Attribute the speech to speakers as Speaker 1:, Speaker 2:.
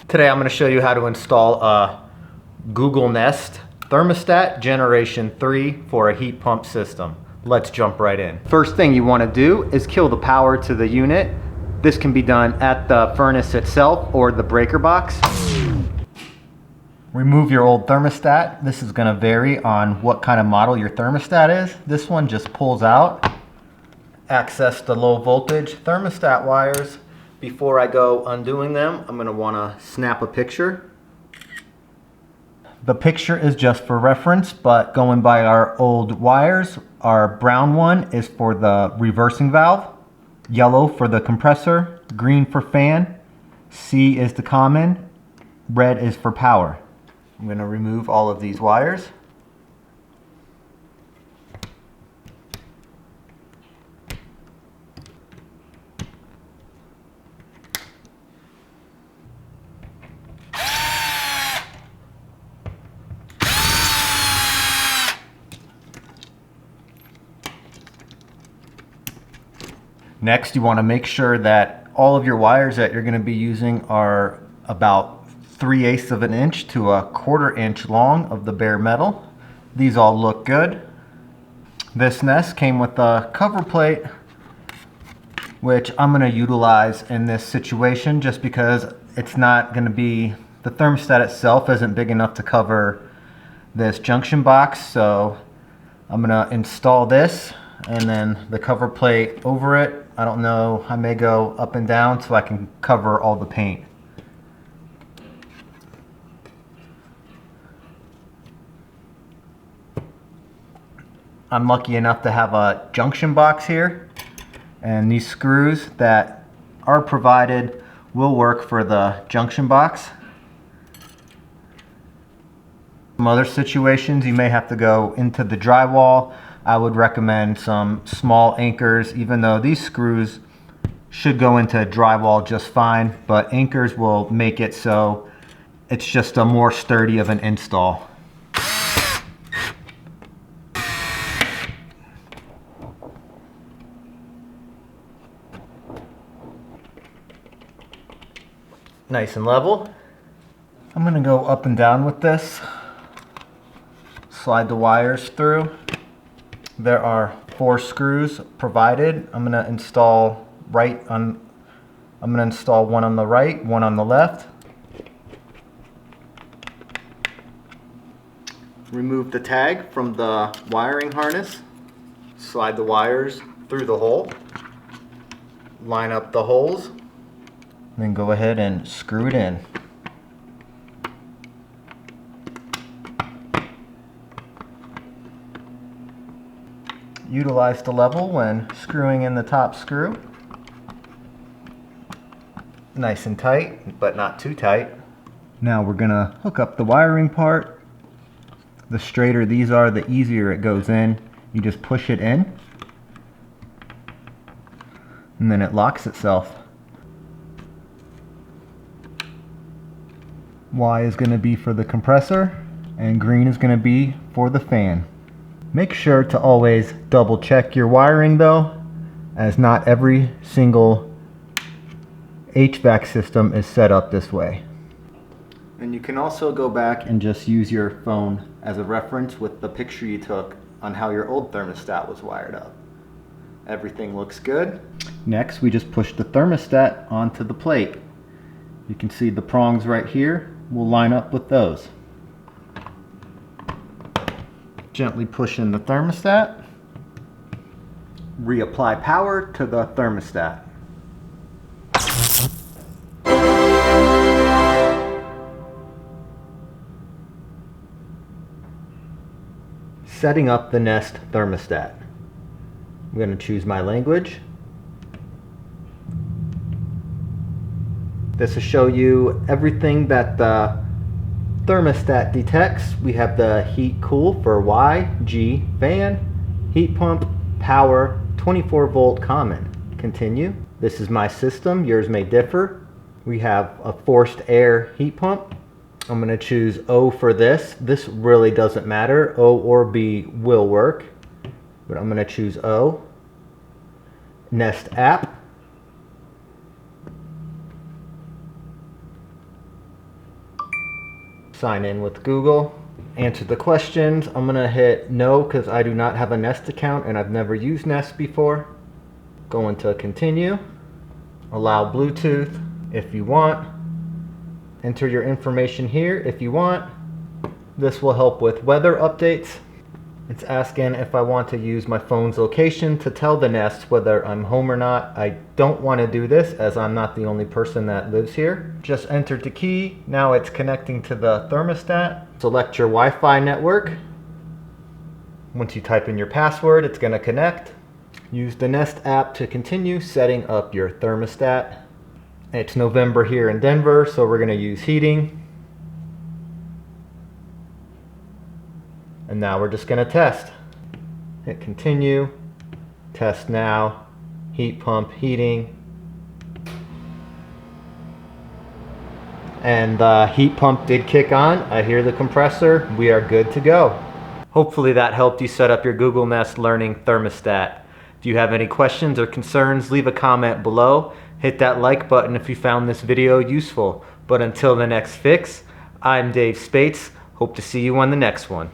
Speaker 1: Today I'm going to show you how to install a Google Nest Thermostat Generation 3 for a heat pump system. Let's jump right in. First thing you want to do is kill the power to the unit. This can be done at the furnace itself or the breaker box. Remove your old thermostat. This is going to vary on what kind of model your thermostat is. This one just pulls out. Access the low voltage thermostat wires. Before I go undoing them, I'm going to want to snap a picture. The picture is just for reference, but going by our old wires, our brown one is for the reversing valve, yellow for the compressor, green for fan, C is the common, red is for power. I'm going to remove all of these wires. Next, you want to make sure that all of your wires that you're going to be using are about 3/8 of an inch to a 1/4 inch long of the bare metal. These all look good. This Nest came with a cover plate, which I'm going to utilize in this situation just because it's not going to be, the thermostat itself isn't big enough to cover this junction box, so I'm going to install this and then the cover plate over it. I don't know, I may go up and down so I can cover all the paint. I'm lucky enough to have a junction box here, and these screws that are provided will work for the junction box. Some other situations you may have to go into the drywall. I would recommend some small anchors, even though these screws should go into drywall just fine, but anchors will make it so it's just a more sturdy of an install. Nice and level. I'm going to go up and down with this. Slide the wires through. There are 4 screws provided. I'm going to install one on the right, one on the left. Remove the tag from the wiring harness. Slide the wires through the hole. Line up the holes. Then go ahead and screw it in. Utilize the level when screwing in the top screw. Nice and tight, but not too tight. Now we're going to hook up the wiring part. The straighter these are, the easier it goes in. You just push it in, and then it locks itself. Y is going to be for the compressor, and green is going to be for the fan. Make sure to always double check your wiring though, as not every single HVAC system is set up this way. And you can also go back and just use your phone as a reference with the picture you took on how your old thermostat was wired up. Everything looks good. Next, we just push the thermostat onto the plate. You can see the prongs right here. We'll line up with those. Gently push in the thermostat. Reapply power to the thermostat. Setting up the Nest thermostat. I'm going to choose my language. This will show you everything that the thermostat detects. We have the heat cool for Y, G, fan, heat pump, power, 24 volt common. Continue. This is my system, yours may differ. We have a forced air heat pump. I'm going to choose O for this. This really doesn't matter. O or B will work, but I'm going to choose O. Nest app. sign in with Google, answer the questions. I'm gonna hit no because I do not have a Nest account and I've never used Nest before. Go into continue, allow Bluetooth if you want. Enter your information here if you want. This will help with weather updates. It's asking if I want to use my phone's location to tell the Nest whether I'm home or not. I don't want to do this as I'm not the only person that lives here. Just entered the key. Now it's connecting to the thermostat. Select your Wi-Fi network. Once you type in your password, it's going to connect. Use the Nest app to continue setting up your thermostat. It's November here in Denver, so we're going to use heating. And now we're just going to test. Hit continue, test now, heat pump heating. And the heat pump did kick on. I hear the compressor. We are good to go. Hopefully that helped you set up your Google Nest Learning Thermostat. If you have any questions or concerns, leave a comment below. Hit that like button if you found this video useful. But until the next fix, I'm Dave Spates. Hope to see you on the next one.